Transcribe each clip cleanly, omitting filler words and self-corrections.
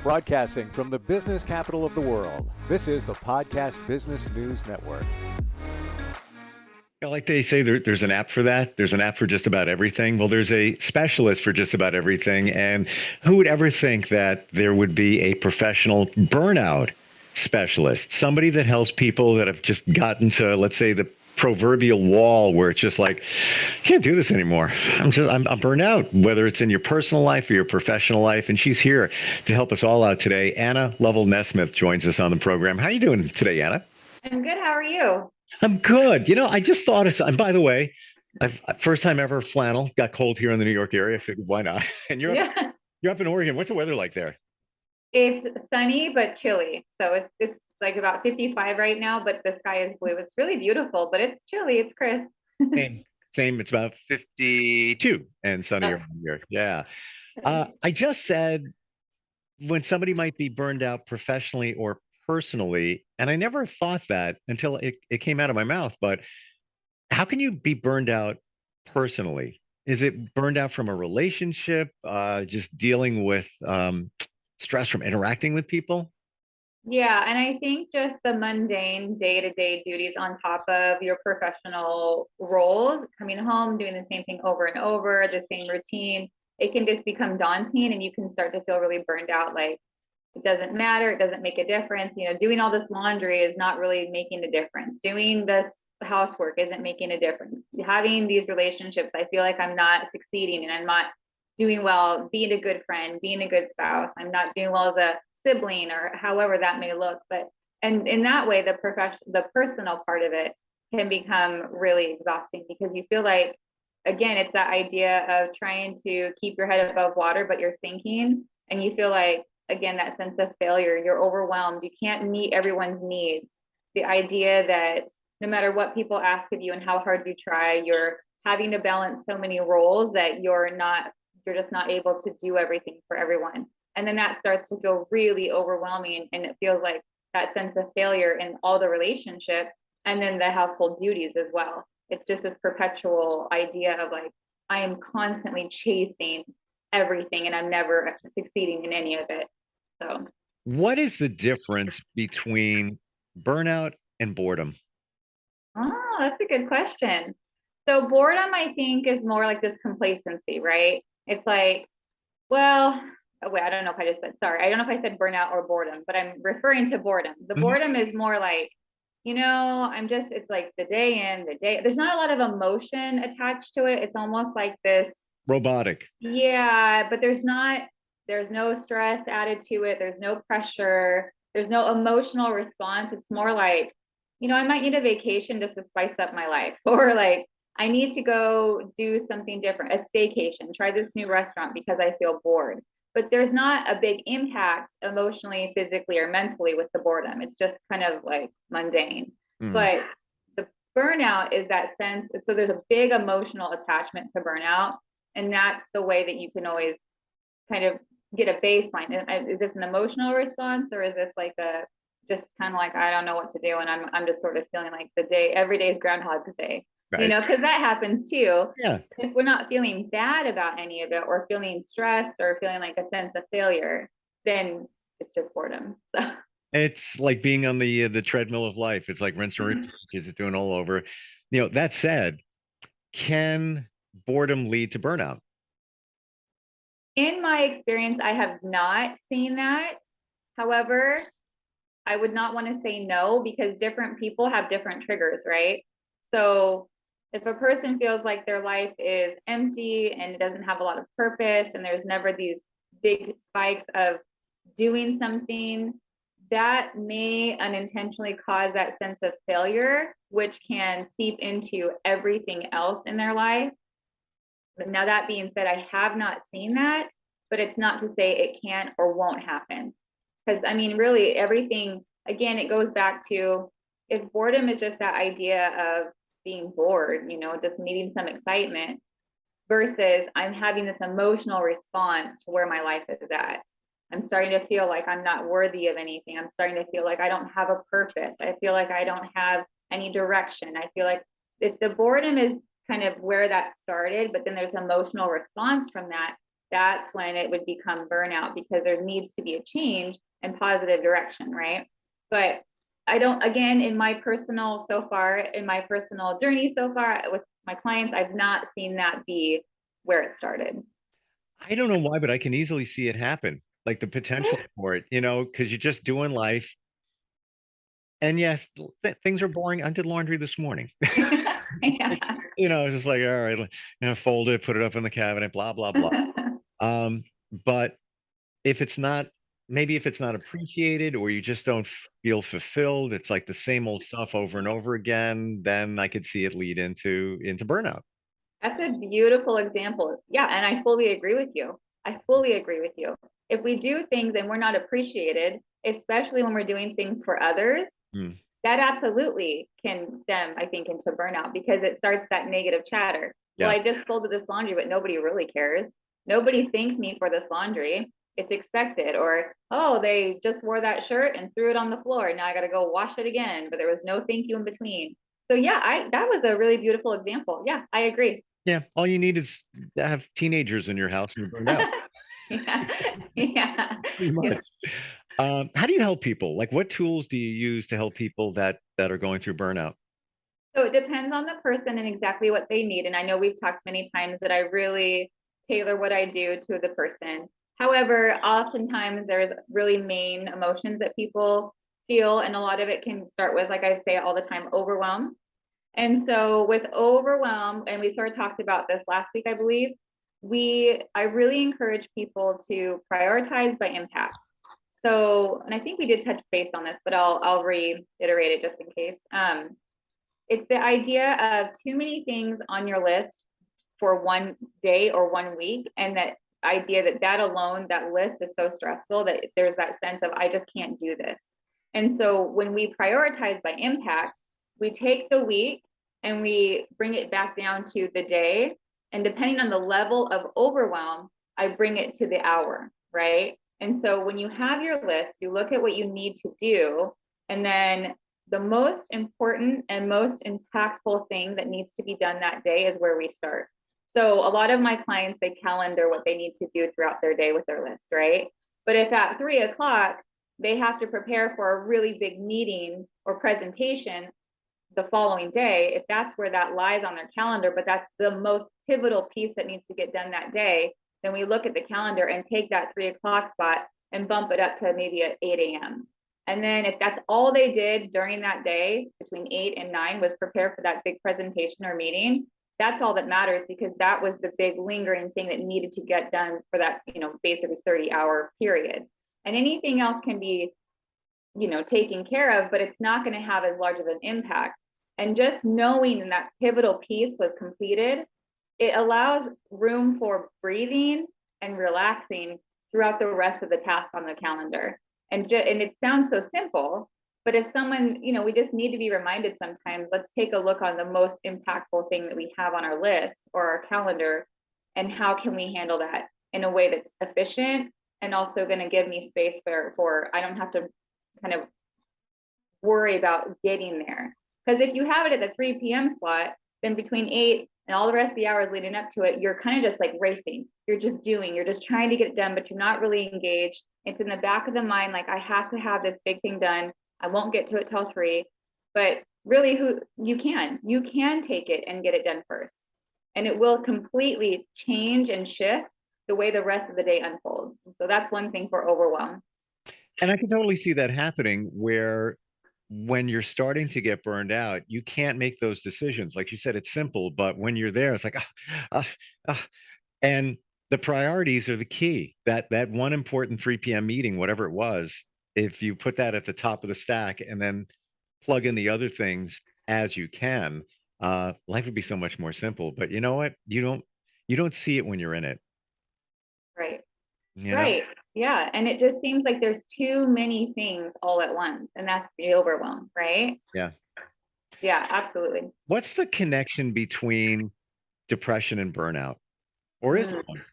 Broadcasting from the business capital of the world, this is the Podcast Business News Network. Like they say, there's an app for that. There's an app for just about everything. Well, there's a specialist for just about everything. And who would ever think that there would be a professional burnout specialist, somebody that helps people that have just gotten to, let's say, the proverbial wall where it's just like, can't do this anymore. I'm burned out, whether it's in your personal life or your professional life. And she's here to help us all out today. Lovell Nesmith joins us on the program. How are you doing today, Anna? I'm good. How are you? I'm good. I just thought of something. By the way, first time ever flannel. Got cold here in the New York area. I figured, why not? And you're up in Oregon. What's the weather like there? It's sunny but chilly. So it's like about 55 right now, but the sky is blue. It's really beautiful, but it's chilly. It's crisp. Same. It's about 52 and sunny around here. Yeah. I just said when somebody might be burned out professionally or personally, and I never thought that until it came out of my mouth, but how can you be burned out personally? Is it burned out from a relationship, just dealing with stress from interacting with people? Yeah, and I think just the mundane day-to-day duties on top of your professional roles, coming home, doing the same thing over and over, the same routine, it can just become daunting and you can start to feel really burned out. Like it doesn't matter, it doesn't make a difference. Doing all this laundry is not really making a difference. Doing this housework isn't making a difference. Having these relationships, I feel like I'm not succeeding and I'm not doing well, being a good friend, being a good spouse. I'm not doing well as a sibling or however that may look. And in that way, the personal part of it can become really exhausting because you feel like, again, it's that idea of trying to keep your head above water, but you're sinking. And you feel like, again, that sense of failure, you're overwhelmed. You can't meet everyone's needs. The idea that no matter what people ask of you and how hard you try, you're having to balance so many roles that you're just not able to do everything for everyone. And then that starts to feel really overwhelming. And it feels like that sense of failure in all the relationships and then the household duties as well. It's just this perpetual idea of like, I am constantly chasing everything and I'm never succeeding in any of it. So, what is the difference between burnout and boredom? Oh, that's a good question. So boredom, I think, is more like this complacency, right? It's like, well, wait, I don't know if I just said, sorry, I don't know if I said burnout or boredom, but I'm referring to boredom. The boredom is more like, it's like the day in, the day, there's not a lot of emotion attached to it. It's almost like this robotic. Yeah, but there's no stress added to it. There's no pressure. There's no emotional response. It's more like, I might need a vacation just to spice up my life, or like, I need to go do something different, a staycation, try this new restaurant because I feel bored. But there's not a big impact emotionally, physically, or mentally with the boredom. It's just kind of like mundane. But the burnout is that sense. So there's a big emotional attachment to burnout. And that's the way that you can always kind of get a baseline. Is this an emotional response or is this like just kind of like, I don't know what to do. And I'm just sort of feeling like every day is Groundhog's Day. Right. Because that happens too. Yeah. If we're not feeling bad about any of it or feeling stressed or feeling like a sense of failure, then it's just boredom. So it's like being on the treadmill of life. It's like rinse and repeat, just doing all over. That said, can boredom lead to burnout? In my experience, I have not seen that. However, I would not want to say no because different people have different triggers, right? So if a person feels like their life is empty and it doesn't have a lot of purpose and there's never these big spikes of doing something, that may unintentionally cause that sense of failure, which can seep into everything else in their life. But now that being said, I have not seen that, but it's not to say it can't or won't happen. Because really everything, again, it goes back to if boredom is just that idea of being bored, just needing some excitement versus I'm having this emotional response to where my life is at. I'm starting to feel like I'm not worthy of anything. I'm starting to feel like I don't have a purpose. I feel like I don't have any direction. I feel like if the boredom is kind of where that started, but then there's emotional response from that that's when it would become burnout, because there needs to be a change and positive direction, right? But I don't, again, in my personal journey so far with my clients, I've not seen that be where it started. I don't know why, but I can easily see it happen. Like the potential for it, because you're just doing life. And yes, things are boring. I did laundry this morning. Yeah. It's just like, all right, fold it, put it up in the cabinet, blah, blah, blah. But if it's not, maybe if it's not appreciated or you just don't feel fulfilled, it's like the same old stuff over and over again, then I could see it lead into burnout. That's a beautiful example. Yeah, and I fully agree with you. I fully agree with you. If we do things and we're not appreciated, especially when we're doing things for others, Mm. that absolutely can stem, I think, into burnout, because it starts that negative chatter. Yeah. Well, I just folded this laundry, but nobody really cares. Nobody thanked me for this laundry. It's expected. Or, oh, they just wore that shirt and threw it on the floor. Now I got to go wash it again, but there was no thank you in between. So yeah, that was a really beautiful example. Yeah, I agree. Yeah. All you need is to have teenagers in your house and you're burned out. Yeah. Yeah. Pretty much. How do you help people? Like, what tools do you use to help people that are going through burnout? So it depends on the person and exactly what they need. And I know we've talked many times that I really tailor what I do to the person. However, oftentimes there's really main emotions that people feel, and a lot of it can start with, like I say all the time, overwhelm. And so with overwhelm, and we sort of talked about this last week, I believe, I really encourage people to prioritize by impact. So, and I think we did touch base on this, but I'll reiterate it just in case. It's the idea of too many things on your list for one day or one week, and that idea that alone, that list is so stressful that there's that sense of, I just can't do this. And so when we prioritize by impact, we take the week and we bring it back down to the day. And depending on the level of overwhelm, I bring it to the hour, right? And so when you have your list, you look at what you need to do, and then the most important and most impactful thing that needs to be done that day is where we start. So a lot of my clients, they calendar what they need to do throughout their day with their list, right? But if at 3 o'clock, they have to prepare for a really big meeting or presentation the following day, if that's where that lies on their calendar, but that's the most pivotal piece that needs to get done that day, then we look at the calendar and take that 3 o'clock spot and bump it up to maybe at 8 a.m. And then if that's all they did during that day between 8 and 9 was prepare for that big presentation or meeting, that's all that matters, because that was the big lingering thing that needed to get done for that, basically 30-hour period. And anything else can be, taken care of, but it's not going to have as large of an impact. And just knowing that pivotal piece was completed, it allows room for breathing and relaxing throughout the rest of the tasks on the calendar. And it sounds so simple, but if someone, we just need to be reminded sometimes, let's take a look on the most impactful thing that we have on our list or our calendar, and how can we handle that in a way that's efficient and also going to give me space for I don't have to kind of worry about getting there. Because if you have it at the 3 p.m. slot, then between 8 and all the rest of the hours leading up to it, you're kind of just like racing. You're just trying to get it done, but you're not really engaged. It's in the back of the mind, like, I have to have this big thing done. I won't get to it till 3. But really, you can take it and get it done first. And it will completely change and shift the way the rest of the day unfolds. So that's one thing for overwhelm. And I can totally see that happening, where when you're starting to get burned out, you can't make those decisions. Like you said, it's simple, but when you're there, it's like, and the priorities are the key. That one important 3 p.m. meeting, whatever it was, if you put that at the top of the stack and then plug in the other things as you can, life would be so much more simple. But you know what? You don't see it when you're in it. Right. You know? Right. Yeah. And it just seems like there's too many things all at once, and that's the overwhelm, right? Yeah. Yeah, absolutely. What's the connection between depression and burnout? Or is there one?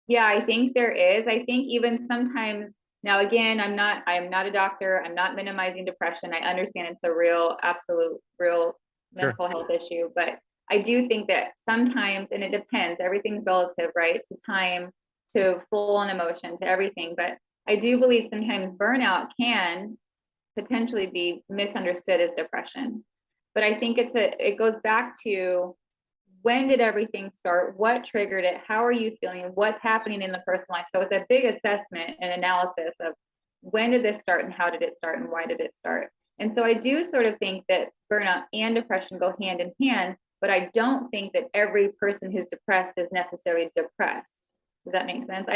Yeah, I think there is. I think even sometimes, now again, I'm not a doctor. I'm not minimizing depression. I understand it's a real, absolute, real mental health issue, but I do think that sometimes, and it depends, everything's relative, right? To time to full on emotion, to everything. But I do believe sometimes burnout can potentially be misunderstood as depression. But I think it goes back to, when did everything start? What triggered it? How are you feeling? What's happening in the personal life? So it's a big assessment and analysis of, when did this start and how did it start and why did it start? And so I do sort of think that burnout and depression go hand in hand, but I don't think that every person who's depressed is necessarily depressed. Does that make sense?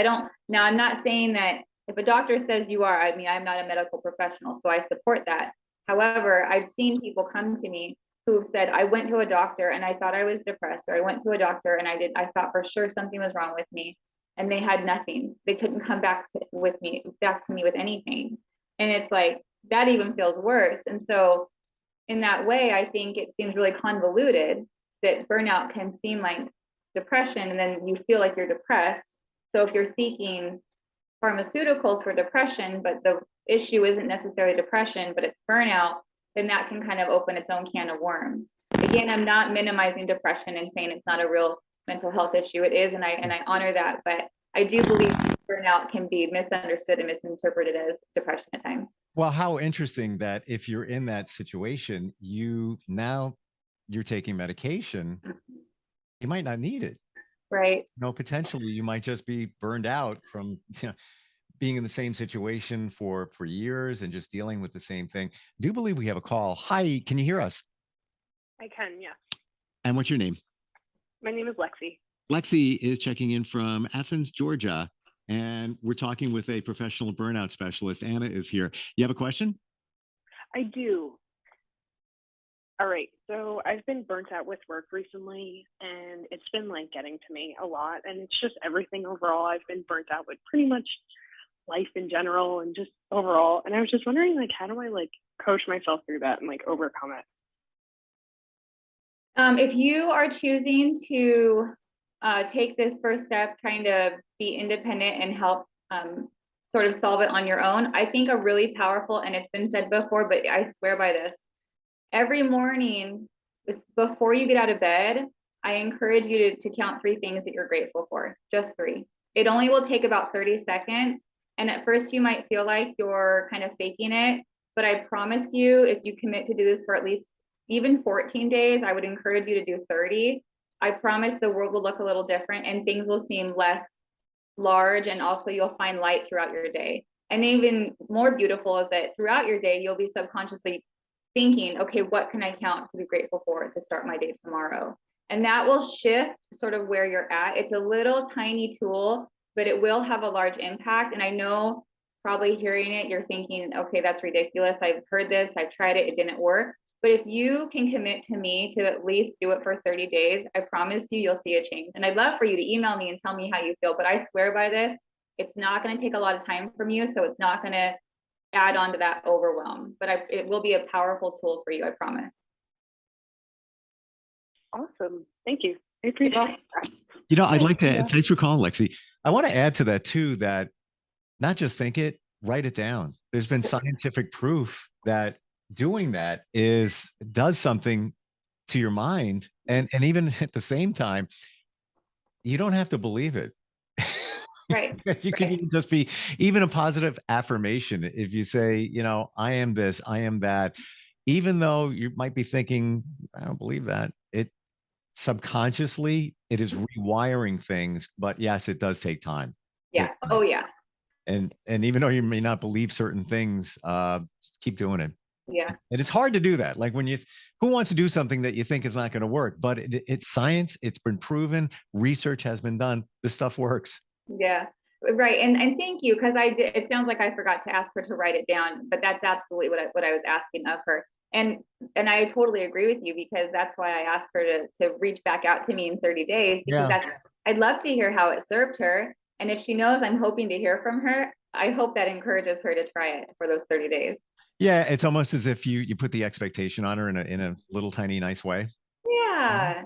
Now I'm not saying that if a doctor says you are, I mean, I'm not a medical professional, so I support that. However, I've seen people come to me who've said, I went to a doctor and I thought I was depressed, or I went to a doctor and I thought for sure something was wrong with me, and they had nothing. They couldn't come back to me with anything. And it's like, that even feels worse. And so in that way, I think it seems really convoluted that burnout can seem like depression, and then you feel like you're depressed. So if you're seeking pharmaceuticals for depression, but the issue isn't necessarily depression, but it's burnout, then that can kind of open its own can of worms. Again, I'm not minimizing depression and saying it's not a real mental health issue. It is, and I honor that, but I do believe burnout can be misunderstood and misinterpreted as depression at times. Well, how interesting that if you're in that situation, you're taking medication, you might not need it. Right. Potentially you might just be burned out from being in the same situation for years and just dealing with the same thing. I do believe we have a call. Hi, can you hear us? I can, yeah. And what's your name? My name is Lexi. Lexi is checking in from Athens, Georgia, and we're talking with a professional burnout specialist. Anna is here. You have a question? I do. All right. So I've been burnt out with work recently, and it's been like getting to me a lot. And it's just everything overall. I've been burnt out with pretty much life in general and just overall. And I was just wondering, like, how do I like coach myself through that and like overcome it? If you are choosing to take this first step, trying to be independent and help sort of solve it on your own, I think a really powerful, and it's been said before, but I swear by this, every morning before you get out of bed, I encourage you to count 3 things that you're grateful for, just 3. It only will take about 30 seconds. And at first you might feel like you're kind of faking it, but I promise you, if you commit to do this for at least even 14 days, I would encourage you to do 30. I promise the world will look a little different and things will seem less large, and also you'll find light throughout your day. And even more beautiful is that throughout your day, you'll be subconsciously thinking, okay, what can I count to be grateful for to start my day tomorrow? And that will shift sort of where you're at. It's a little tiny tool, but it will have a large impact. And I know probably hearing it, you're thinking, okay, that's ridiculous. I've heard this, I've tried it, it didn't work. But if you can commit to me to at least do it for 30 days, I promise you'll see a change. And I'd love for you to email me and tell me how you feel, but I swear by this, it's not going to take a lot of time from you. So it's not going to add on to that overwhelm, but it will be a powerful tool for you, I promise. Awesome. Thank you. I appreciate that. I'd like to, thanks for calling, Lexi. I want to add to that too, that not just think it, write it down. There's been scientific proof that doing that does something to your mind. And even at the same time, you don't have to believe it. Right. You can even just be even a positive affirmation. If you say, I am this, I am that, even though you might be thinking, I don't believe that, it subconsciously, it is rewiring things. But yes, it does take time. Yeah. Oh yeah. And even though you may not believe certain things, keep doing it. Yeah. And it's hard to do that. Like who wants to do something that you think is not going to work? But it's science. It's been proven. Research has been done. This stuff works. Yeah. Right. And thank you. Cause it sounds like I forgot to ask her to write it down, but that's absolutely what I was asking of her. And I totally agree with you, because that's why I asked her to reach back out to me in 30 days, because I'd love to hear how it served her. And if she knows I'm hoping to hear from her, I hope that encourages her to try it for those 30 days. Yeah, it's almost as if you put the expectation on her in a little tiny nice way. Yeah.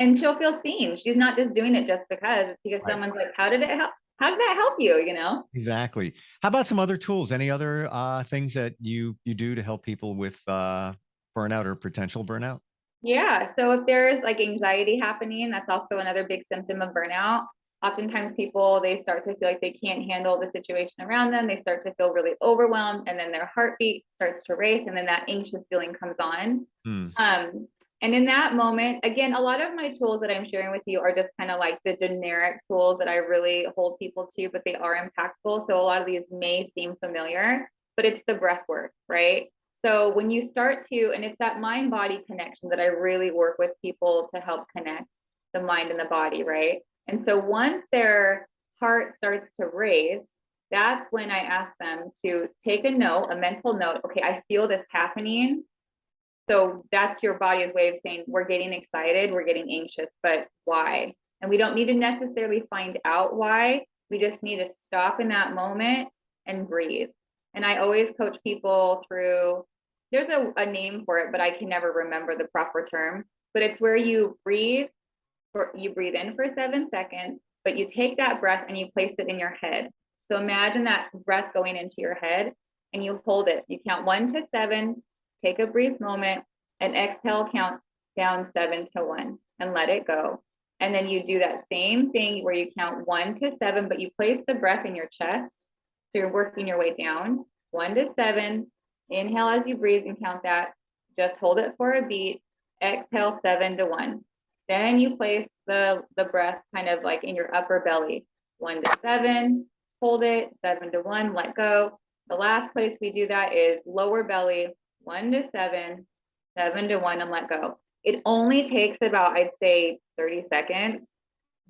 And she'll feel seen. She's not just doing it just because someone's like, how did it help? How did that help you? Exactly. How about some other tools? Any other things that you do to help people with burnout or potential burnout? Yeah. So if there's like anxiety happening, that's also another big symptom of burnout. Oftentimes people, they start to feel like they can't handle the situation around them. They start to feel really overwhelmed, and then their heartbeat starts to race, and then that anxious feeling comes on. And in that moment, again, a lot of my tools that I'm sharing with you are just kind of like the generic tools that I really hold people to, but they are impactful. So a lot of these may seem familiar, but it's the breath work, right? So when you start to, and it's that mind body connection that I really work with people to help connect the mind and the body, right? And so once their heart starts to race, that's when I ask them to take a note, a mental note. Okay, I feel this happening. So that's your body's way of saying, we're getting excited, we're getting anxious, but why? And we don't need to necessarily find out why. We just need to stop in that moment and breathe. And I always coach people through, there's a name for it, but I can never remember the proper term, but it's where you breathe in for 7 seconds, but you take that breath and you place it in your head. So imagine that breath going into your head, and you hold it. You count 1 to 7, take a brief moment, and exhale, count down 7 to 1, and let it go. And then you do that same thing where you count 1 to 7, but you place the breath in your chest. So you're working your way down, 1 to 7, inhale as you breathe and count that, just hold it for a beat, exhale 7 to 1. Then you place the breath kind of like in your upper belly, 1 to 7, hold it, 7 to 1, let go. The last place we do that is lower belly, 1 to 7, 7 to 1, and let go. It only takes about, I'd say, 30 seconds,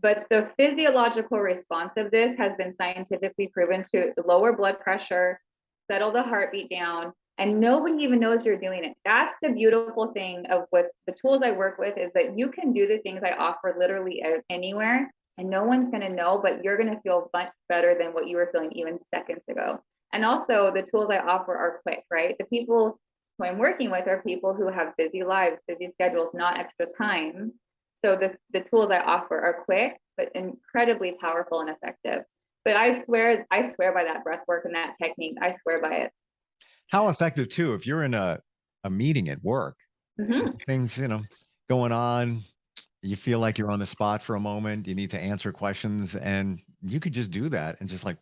but the physiological response of this has been scientifically proven to lower blood pressure, settle the heartbeat down, and nobody even knows you're doing it. That's the beautiful thing of what the tools I work with, is that you can do the things I offer literally anywhere, and no one's going to know, but you're going to feel much better than what you were feeling even seconds ago. And also the tools I offer are quick, right? The people who I'm working with are people who have busy lives, busy schedules, not extra time. So the tools I offer are quick, but incredibly powerful and effective. But I swear by that breath work and that technique. I swear by it. How effective too, if you're in a meeting at work, things, going on, you feel like you're on the spot for a moment, you need to answer questions, and you could just do that and just like,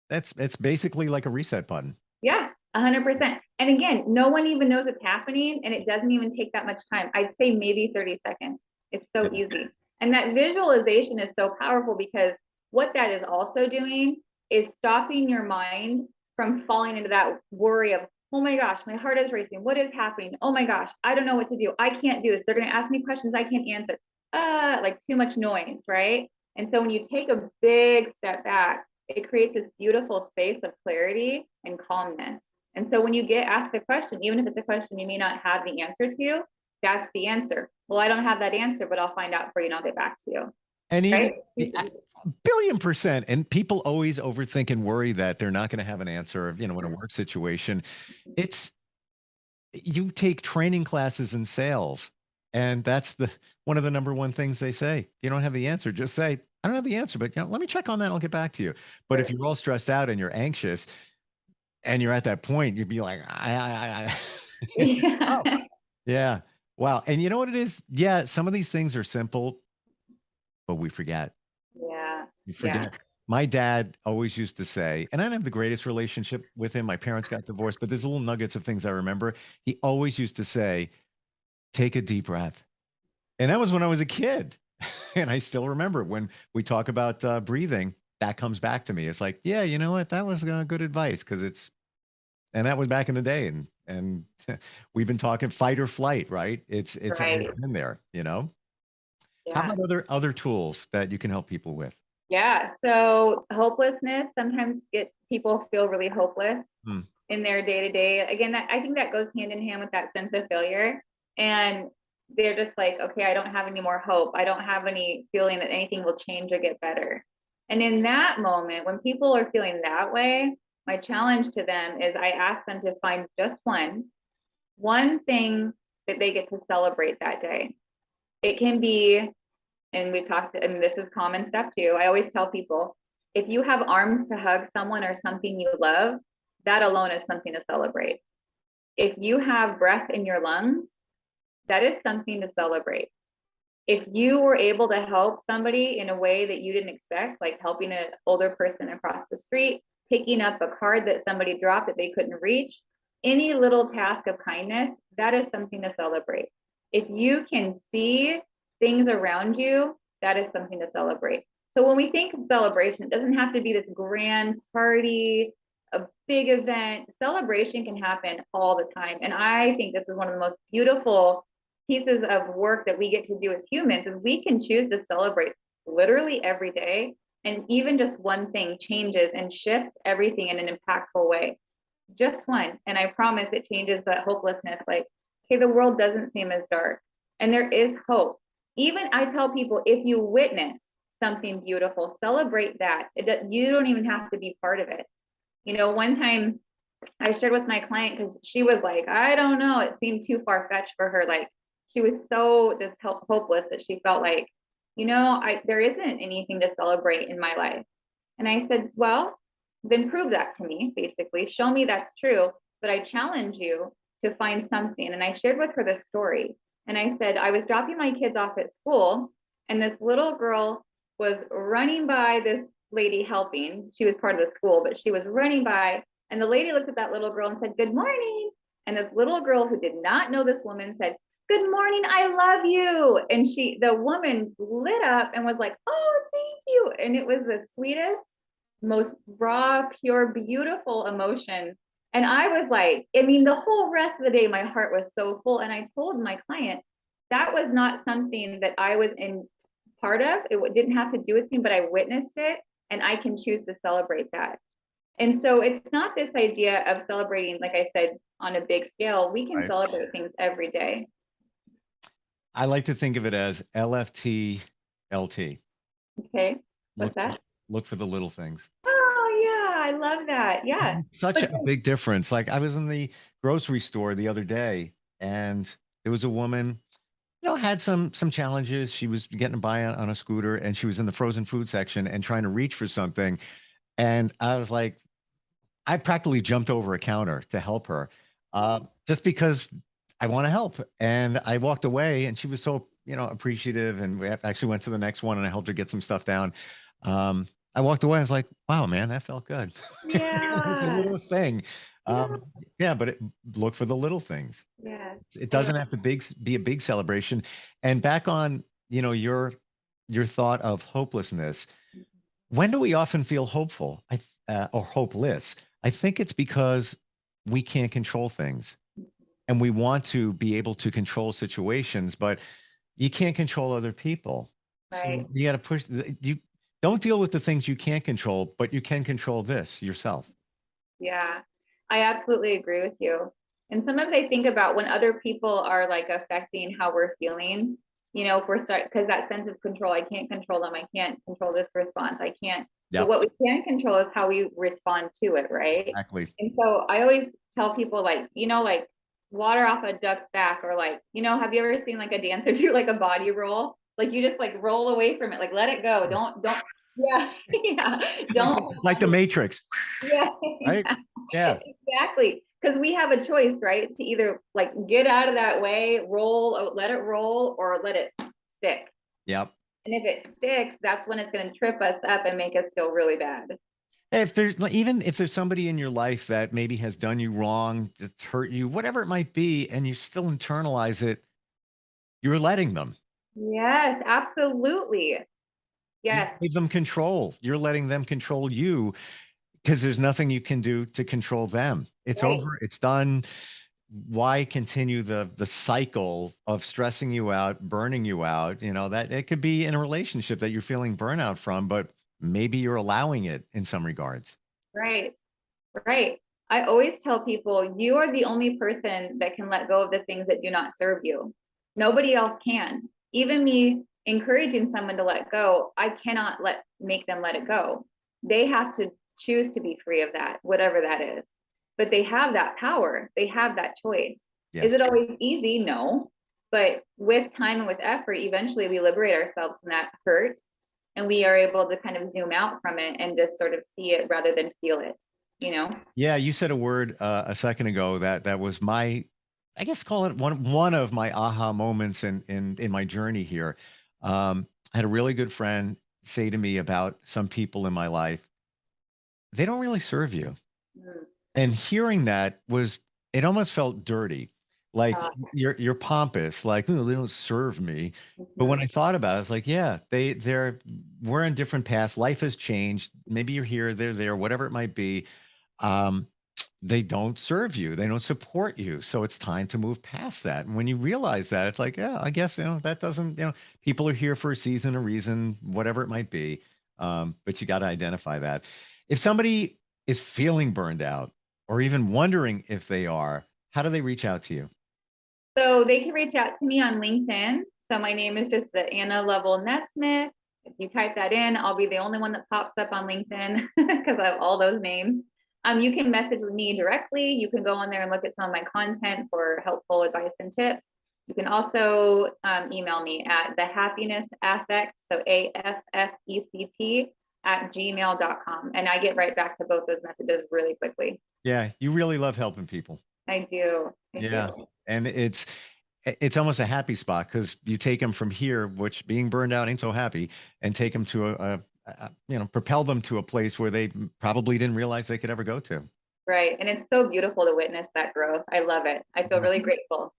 it's basically like a reset button. Yeah, 100%. And again, no one even knows it's happening, and it doesn't even take that much time. I'd say maybe 30 seconds. It's so easy. And that visualization is so powerful, because what that is also doing is stopping your mind from falling into that worry of, oh my gosh, my heart is racing. What is happening? Oh my gosh, I don't know what to do. I can't do this. They're going to ask me questions I can't answer. Like too much noise, right? And so when you take a big step back, it creates this beautiful space of clarity and calmness. And so when you get asked a question, even if it's a question you may not have the answer to, that's the answer. Well, I don't have that answer, but I'll find out for you and I'll get back to you. And even right? billion%. And people always overthink and worry that they're not going to have an answer, in a work situation. You take training classes in sales, and that's one of the number one things they say. If you don't have the answer, just say, I don't have the answer, but let me check on that. I'll get back to you. But if you're all stressed out and you're anxious and you're at that point, you'd be like, Yeah. Oh, yeah. Wow. And you know what it is? Yeah. Some of these things are simple, but we forget. Yeah. You forget. Yeah. My dad always used to say, and I didn't have the greatest relationship with him. My parents got divorced, but there's little nuggets of things I remember. He always used to say, take a deep breath. And that was when I was a kid. And I still remember when we talk about breathing, that comes back to me. It's like, yeah, you know what? That was good advice, and that was back in the day. And we've been talking fight or flight, right? It's Right. always been there, How Yeah. about other tools that you can help people with? Yeah. So hopelessness, sometimes people feel really hopeless in their day to day. Again, I think that goes hand in hand with that sense of failure. And they're just like, okay, I don't have any more hope. I don't have any feeling that anything will change or get better. And in that moment, when people are feeling that way, my challenge to them is I ask them to find just one thing that they get to celebrate that day. It can be, and we've talked, and this is common stuff too. I always tell people, if you have arms to hug someone or something you love, that alone is something to celebrate. If you have breath in your lungs, that is something to celebrate. If you were able to help somebody in a way that you didn't expect, like helping an older person across the street, picking up a card that somebody dropped that they couldn't reach, any little task of kindness, that is something to celebrate. If you can see things around you, that is something to celebrate. So when we think of celebration, it doesn't have to be this grand party, a big event. Celebration can happen all the time. And I think this is one of the most beautiful pieces of work that we get to do as humans is we can choose to celebrate literally every day. And even just one thing changes and shifts everything in an impactful way. Just one. And I promise it changes that hopelessness. Like, okay, the world doesn't seem as dark and there is hope. Even I tell people, if you witness something beautiful, celebrate that. You don't even have to be part of it. You know, one time I shared with my client because she was like, I don't know, it seemed too far-fetched for her. Like she was so just hopeless that she felt like, you know, there isn't anything to celebrate in my life. And I said, well, then prove that to me, basically. Show me that's true. But I challenge you to find something. And I shared with her this story. And I said, I was dropping my kids off at school, and this little girl was running by this lady helping. She was part of the school, but she was running by. And the lady looked at that little girl and said, good morning. And this little girl who did not know this woman said, good morning, I love you. And the woman lit up and was like, oh, thank you. And it was the sweetest, most raw, pure, beautiful emotion. And I was like, I mean, the whole rest of the day, my heart was so full. And I told my client, that was not something that I was in part of. It didn't have to do with me, but I witnessed it and I can choose to celebrate that. And so it's not this idea of celebrating, like I said, on a big scale. We can celebrate things every day. I like to think of it as LFT, LT. Okay. What's that? Look for the little things. Oh, yeah. I love that. Yeah. Such a big difference. Like I was in the grocery store the other day and there was a woman, you know, had some challenges. She was getting by on a scooter and she was in the frozen food section and trying to reach for something. And I was like, I practically jumped over a counter to help her just because I want to help. And I walked away and she was so, you know, appreciative. And we actually went to the next one and I helped her get some stuff down. I walked away. I was like, wow, man, that felt good. Yeah. It was the littlest thing. Yeah, but look for the little things. Yeah. It doesn't have to be a big celebration. And back on, you know, your thought of hopelessness. When do we often feel hopeful or hopeless? I think it's because we can't control things and we want to be able to control situations, but you can't control other people. Right. So you got to push. You don't deal with the things you can't control, but you can control this yourself. Yeah, I absolutely agree with you. And sometimes I think about when other people are like affecting how we're feeling, you know, if we're because that sense of control, I can't control them. I can't control this response. I can't. Yep. So what we can control is how we respond to it, right? Exactly. And so I always tell people like, you know, like water off a duck's back, or like, you know, have you ever seen like a dancer do like a body roll? Like you just like roll away from it, like let it go. Don't, yeah, yeah. Don't like the Matrix. Yeah, right? Yeah, exactly. Because we have a choice, right? To either like get out of that way, roll, let it roll, or let it stick. Yep. And if it sticks, that's when it's going to trip us up and make us feel really bad. If there's somebody in your life that maybe has done you wrong, just hurt you, whatever it might be, and you still internalize it, you're letting them. Yes, absolutely. Yes. You give them control. You're letting them control you because there's nothing you can do to control them. It's Right. over. It's done. Why continue the cycle of stressing you out, burning you out? You know, that it could be in a relationship that you're feeling burnout from, but maybe you're allowing it in some regards. Right. Right. I always tell people you are the only person that can let go of the things that do not serve you. Nobody else can. Even me encouraging someone to let go, I cannot make them let it go. They have to choose to be free of that, whatever that is. But they have that power. They have that choice. Yeah. Is it always easy? No. But with time and with effort, eventually we liberate ourselves from that hurt and we are able to kind of zoom out from it and just sort of see it rather than feel it, you know? Yeah, you said a word a second ago that was my, I guess call it one of my aha moments in my journey here. I had a really good friend say to me about some people in my life, they don't really serve you. Mm. And hearing that it almost felt dirty. Like Uh, you're pompous, like, "Oh, they don't serve me." But when mhm. I thought about it, I was like, yeah, we're in different paths. Life has changed. Maybe you're here, they're there, whatever it might be. Um, they don't serve you, they don't support you. So it's time to move past that. And when you realize that, it's like, yeah, I guess, that doesn't, people are here for a season, a reason, whatever it might be. But you got to identify that. If somebody is feeling burned out or even wondering if they are, how do they reach out to you? So they can reach out to me on LinkedIn. So my name is just the Anna Lovell Nesmith. If you type that in, I'll be the only one that pops up on LinkedIn because I have all those names. You can message me directly. You can go on there and look at some of my content for helpful advice and tips. You can also email me at the happiness affect, so AFFECT @gmail.com. And I get right back to both those messages really quickly. Yeah, you really love helping people. I do. I Yeah. do. And it's almost a happy spot because you take them from here, which being burned out ain't so happy, and take them to propel them to a place where they probably didn't realize they could ever go to. Right. And it's so beautiful to witness that growth. I love it. I feel really grateful.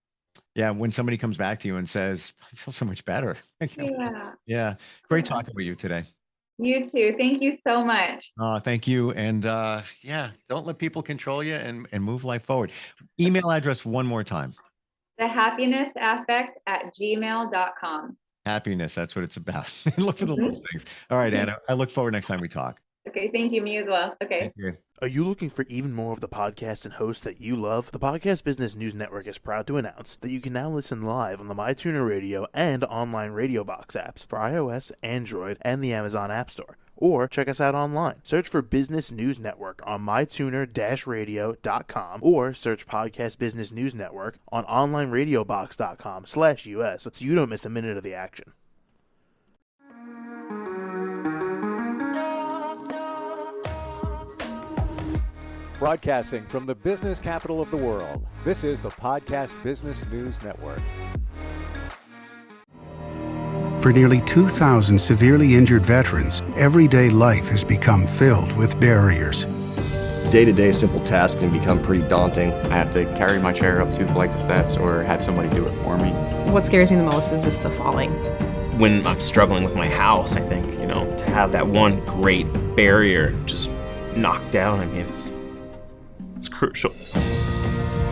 Yeah. When somebody comes back to you and says, I feel so much better. Yeah. Yeah. Great talking with you today. You too. Thank you so much. Thank you. And yeah, don't let people control you and move life forward. Email address one more time. The happiness affect @gmail.com. Happiness. That's what it's about. Look for the little things. All right, Anna. I look forward next time we talk. Okay. Thank you. Me as well. Okay. Thank you. Are you looking for even more of the podcasts and hosts that you love? The Podcast Business News Network is proud to announce that you can now listen live on the MyTuner Radio and online Radio Box apps for iOS, Android, and the Amazon App Store. Or check us out online. Search for Business News Network on mytuner-radio.com or search Podcast Business News Network on onlineradiobox.com/US so you don't miss a minute of the action. Broadcasting from the business capital of the world, this is the Podcast Business News Network. For nearly 2,000 severely injured veterans, everyday life has become filled with barriers. Day-to-day simple tasks can become pretty daunting. I have to carry my chair up 2 flights of steps or have somebody do it for me. What scares me the most is just the falling. When I'm struggling with my house, I think, to have that one great barrier just knocked down, it's crucial.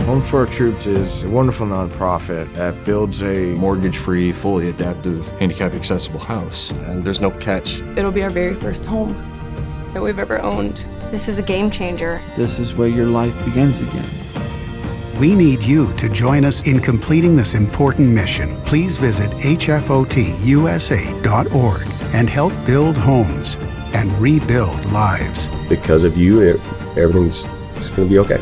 Home for Our Troops is a wonderful nonprofit that builds a Mortgage-free, fully adaptive, handicap-accessible house. And there's no catch. It'll be our very first home that we've ever owned. This is a game changer. This is where your life begins again. We need you to join us in completing this important mission. Please visit hfotusa.org and help build homes and rebuild lives. Because of you, everything's going to be okay.